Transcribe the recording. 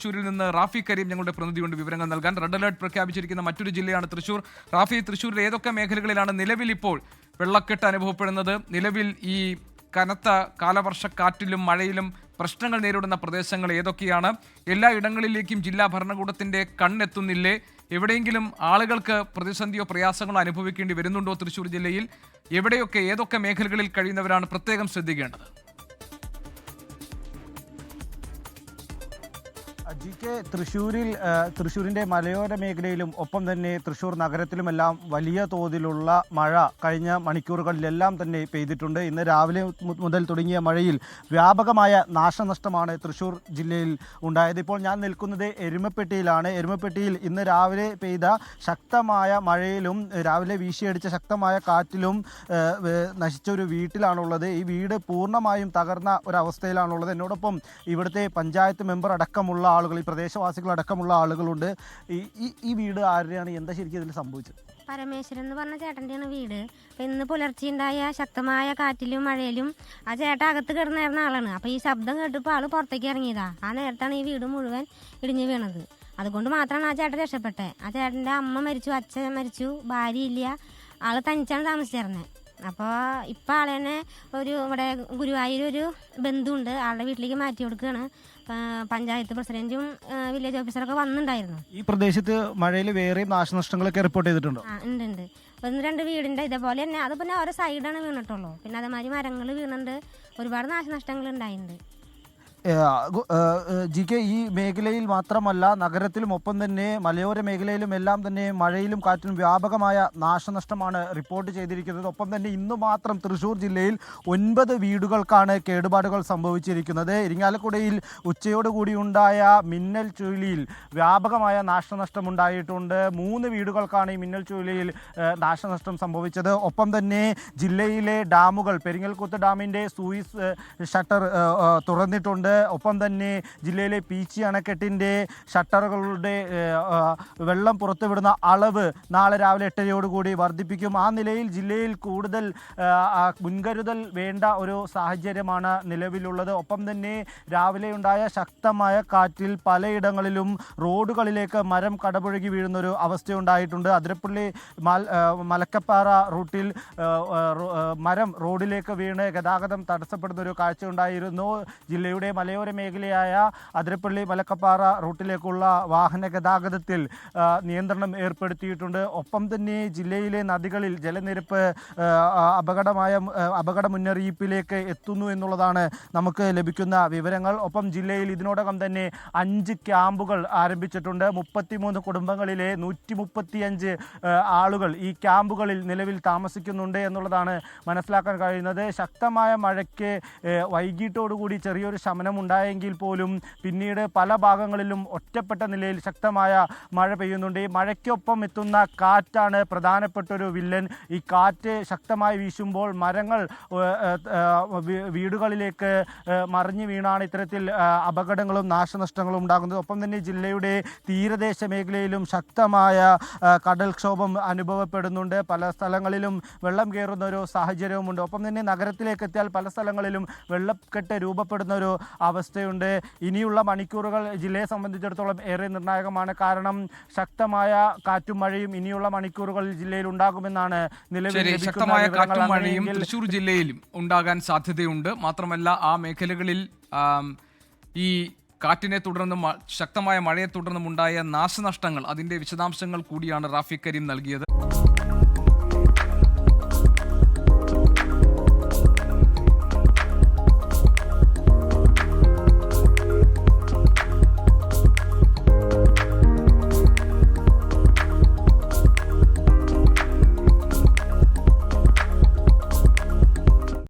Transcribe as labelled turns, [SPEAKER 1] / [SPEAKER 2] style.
[SPEAKER 1] തൃശ്ശൂരിൽ നിന്ന് റാഫി കരീം ഞങ്ങളുടെ പ്രതിനിധിയുണ്ട് വിവരങ്ങൾ നൽകാൻ. റെഡ് അലർട്ട് പ്രഖ്യാപിച്ചിരിക്കുന്ന മറ്റൊരു ജില്ലയാണ് തൃശ്ശൂർ. റാഫി, തൃശ്ശൂരിൽ ഏതൊക്കെ മേഖലകളിലാണ് നിലവിൽ ഇപ്പോൾ വെള്ളക്കെട്ട് അനുഭവപ്പെടുന്നത്? നിലവിൽ ഈ കനത്ത കാലവർഷക്കാറ്റിലും മഴയിലും പ്രശ്നങ്ങൾ നേരിടുന്ന പ്രദേശങ്ങൾ ഏതൊക്കെയാണ്? എല്ലാ ഇടങ്ങളിലേക്കും ജില്ലാ ഭരണകൂടത്തിന്റെ കണ്ണെത്തുന്നില്ലേ? എവിടെയെങ്കിലും ആളുകൾക്ക് പ്രതിസന്ധിയോ പ്രയാസങ്ങളോ അനുഭവിക്കേണ്ടി വരുന്നുണ്ടോ? തൃശ്ശൂർ ജില്ലയിൽ എവിടെയൊക്കെ ഏതൊക്കെ മേഖലകളിൽ കഴിയുന്നവരാണ് പ്രത്യേകം ശ്രദ്ധിക്കേണ്ടത്?
[SPEAKER 2] തൃശ്ശൂരിൻ്റെ മലയോര മേഖലയിലും ഒപ്പം തന്നെ തൃശ്ശൂർ നഗരത്തിലുമെല്ലാം വലിയ തോതിലുള്ള മഴ കഴിഞ്ഞ മണിക്കൂറുകളിലെല്ലാം തന്നെ പെയ്തിട്ടുണ്ട്. ഇന്ന് രാവിലെ മുതൽ തുടങ്ങിയ മഴയിൽ വ്യാപകമായ നാശനഷ്ടമാണ് തൃശ്ശൂർ ജില്ലയിൽ ഉണ്ടായത്. ഇപ്പോൾ ഞാൻ നിൽക്കുന്നത് എരുമപ്പെട്ടിയിലാണ്. എരുമപ്പെട്ടിയിൽ ഇന്ന് രാവിലെ പെയ്ത ശക്തമായ മഴയിലും രാവിലെ വീശിയടിച്ച ശക്തമായ കാറ്റിലും നശിച്ച ഒരു വീട്ടിലാണുള്ളത്. ഈ വീട് പൂർണ്ണമായും തകർന്ന ഒരവസ്ഥയിലാണുള്ളത്. എന്നോടൊപ്പം ഇവിടുത്തെ പഞ്ചായത്ത് മെമ്പർ അടക്കമുള്ള ആളുകൾ, ഈ പ്രദേശവാസികൾ അടക്കമുള്ള ആളുകളുണ്ട്. ഈ വീട് ആരുടെയാണ്? എന്താ ശരിക്കും ഇതിൽ സംഭവിച്ചത്?
[SPEAKER 3] പരമേശ്വരൻ എന്ന് പറഞ്ഞ ചേട്ടൻ്റെയാണ് വീട്. അപ്പം ഇന്ന് പുലർച്ചെ ഉണ്ടായ ശക്തമായ കാറ്റിലും മഴയിലും ആ ചേട്ടൻ അകത്ത് കിടന്നിരുന്ന ആളാണ്. അപ്പോൾ ഈ ശബ്ദം കേട്ടപ്പോൾ ആൾ പുറത്തേക്ക് ഇറങ്ങിയതാ. ആ നേരത്താണ് ഈ വീട് മുഴുവൻ ഇടിഞ്ഞു വീണത്. അതുകൊണ്ട് മാത്രമാണ് ആ ചേട്ടൻ രക്ഷപ്പെട്ടത്. ആ ചേട്ടൻ്റെ അമ്മ മരിച്ചു, അച്ഛൻ മരിച്ചു, ഭാര്യ ഇല്ല. ആൾ തനിച്ചാണ് താമസിച്ചിരുന്നത്. അപ്പോൾ ഇപ്പം ആളെ തന്നെ ഇവിടെ ഗുരുവായൂർ ഒരു ബന്ധുണ്ട്, ആളുടെ വീട്ടിലേക്ക് മാറ്റി കൊടുക്കുകയാണ്. പഞ്ചായത്ത് പ്രസിഡന്റും വില്ലേജ് ഓഫീസറൊക്കെ വന്നിട്ടുണ്ടായിരുന്നു.
[SPEAKER 2] ഈ പ്രദേശത്ത് മഴയിൽ വേറെയും നാശനഷ്ടങ്ങളൊക്കെ റിപ്പോർട്ട് ചെയ്തിട്ടുണ്ടോ?
[SPEAKER 3] ഉണ്ട്. ഒന്ന് രണ്ട് വീടുണ്ട് ഇതേപോലെ തന്നെ. അത് പിന്നെ ഓരോ സൈഡാണ് വീണിട്ടുള്ളൂ. പിന്നെ അതേമാതിരി മരങ്ങൾ വീണുണ്ട്. ഒരുപാട് നാശനഷ്ടങ്ങൾ ഉണ്ടായിട്ടുണ്ട്.
[SPEAKER 2] ജി.കെ, ഈ മേഖലയിൽ മാത്രമല്ല നഗരത്തിലും ഒപ്പം തന്നെ മലയോര മേഖലയിലും എല്ലാം തന്നെ മഴയിലും കാറ്റിലും വ്യാപകമായ നാശനഷ്ടമാണ് റിപ്പോർട്ട് ചെയ്തിരിക്കുന്നത്. ഒപ്പം തന്നെ ഇന്നു മാത്രം തൃശ്ശൂർ ജില്ലയിൽ 9 വീടുകൾക്കാണ് കേടുപാടുകൾ സംഭവിച്ചിരിക്കുന്നത്. ഇരിങ്ങാലക്കുടയിൽ ഉച്ചയോടുകൂടി ഉണ്ടായ മിന്നൽ ചുഴലിയിൽ വ്യാപകമായ നാശനഷ്ടമുണ്ടായിട്ടുണ്ട്. 3 വീടുകൾക്കാണ് ഈ മിന്നൽ ചുഴലിയിൽ നാശനഷ്ടം സംഭവിച്ചത്. ഒപ്പം തന്നെ ജില്ലയിലെ ഡാമുകൾ, പെരിങ്ങൽകുത്ത് ഡാമിൻ്റെ സൂയിസ് ഷട്ടർ തുറന്നിട്ടുണ്ട്. ഒപ്പം തന്നെ ജില്ലയിലെ പീച്ചി അണക്കെട്ടിൻ്റെ ഷട്ടറുകളുടെ വെള്ളം പുറത്തുവിടുന്ന അളവ് നാളെ രാവിലെ 8:30 വർദ്ധിപ്പിക്കും. ആ നിലയിൽ ജില്ലയിൽ കൂടുതൽ മുൻകരുതൽ വേണ്ട ഒരു സാഹചര്യമാണ് നിലവിലുള്ളത്. ഒപ്പം തന്നെ രാവിലെ ഉണ്ടായ ശക്തമായ കാറ്റിൽ പലയിടങ്ങളിലും റോഡുകളിലേക്ക് മരം കടപുഴകി വീഴുന്നൊരു അവസ്ഥയുണ്ടായിട്ടുണ്ട്. അതിരപ്പള്ളി മലക്കപ്പാറ റൂട്ടിൽ മരം റോഡിലേക്ക് വീണ് ഗതാഗതം തടസ്സപ്പെടുന്നൊരു കാഴ്ച ഉണ്ടായിരുന്നു. ജില്ലയുടെ മലയോര മേഖലയായ അതിരപ്പള്ളി മലക്കപ്പാറ റൂട്ടിലേക്കുള്ള വാഹന ഗതാഗതത്തിൽ നിയന്ത്രണം ഏർപ്പെടുത്തിയിട്ടുണ്ട്. ഒപ്പം തന്നെ ജില്ലയിലെ നദികളിൽ ജലനിരപ്പ് അപകട മുന്നറിയിപ്പിലേക്ക് എത്തുന്നു എന്നുള്ളതാണ് നമുക്ക് ലഭിക്കുന്ന വിവരങ്ങൾ. ഒപ്പം ജില്ലയിൽ ഇതിനോടകം തന്നെ 5 ക്യാമ്പുകൾ ആരംഭിച്ചിട്ടുണ്ട്. 33 കുടുംബങ്ങളിലെ 135 ആളുകൾ ഈ ക്യാമ്പുകളിൽ നിലവിൽ താമസിക്കുന്നുണ്ട് എന്നുള്ളതാണ് മനസ്സിലാക്കാൻ കഴിയുന്നത്. ശക്തമായ മഴയ്ക്ക് വൈകിട്ടോടുകൂടി ചെറിയൊരു ശമനം ഉണ്ടായെങ്കിൽ പോലും പിന്നീട് പല ഭാഗങ്ങളിലും ഒറ്റപ്പെട്ട നിലയിൽ ശക്തമായ മഴ പെയ്യുന്നുണ്ട്. ഈ മഴയ്ക്കൊപ്പം എത്തുന്ന കാറ്റാണ് പ്രധാനപ്പെട്ടൊരു വില്ലൻ. ഈ കാറ്റ് ശക്തമായി വീശുമ്പോൾ മരങ്ങൾ വീടുകളിലേക്ക് മറിഞ്ഞു വീണാണ് ഇത്തരത്തിൽ അപകടങ്ങളും നാശനഷ്ടങ്ങളും ഉണ്ടാകുന്നത്. ഒപ്പം തന്നെ ജില്ലയുടെ തീരദേശ മേഖലയിലും ശക്തമായ കടൽക്ഷോഭം അനുഭവപ്പെടുന്നുണ്ട്. പല സ്ഥലങ്ങളിലും വെള്ളം കയറുന്ന ഒരു സാഹചര്യവുമുണ്ട്. ഒപ്പം തന്നെ നഗരത്തിലേക്ക് എത്തിയാൽ പല സ്ഥലങ്ങളിലും വെള്ളക്കെട്ട് രൂപപ്പെടുന്ന ഒരു അവസ്ഥയുണ്ട്. ഇനിയുള്ള മണിക്കൂറുകൾ ജില്ലയെ സംബന്ധിച്ചിടത്തോളം ഏറെ നിർണായകമാണ്. കാരണം ശക്തമായ കാറ്റും മഴയും ഇനിയുള്ള മണിക്കൂറുകളിൽ ജില്ലയിൽ ഉണ്ടാകുമെന്നാണ് നിലവിൽ
[SPEAKER 1] ശക്തമായ കാറ്റും മഴയും തൃശ്ശൂർ ജില്ലയിലും ഉണ്ടാകാൻ സാധ്യതയുണ്ട്. മാത്രമല്ല ആ മേഖലകളിൽ ഈ കാറ്റിനെ തുടർന്നും ശക്തമായ മഴയെ തുടർന്നും ഉണ്ടായ നാശനഷ്ടങ്ങൾ, അതിന്റെ വിശദാംശങ്ങൾ കൂടിയാണ് റാഫി കരീം നൽകിയത്.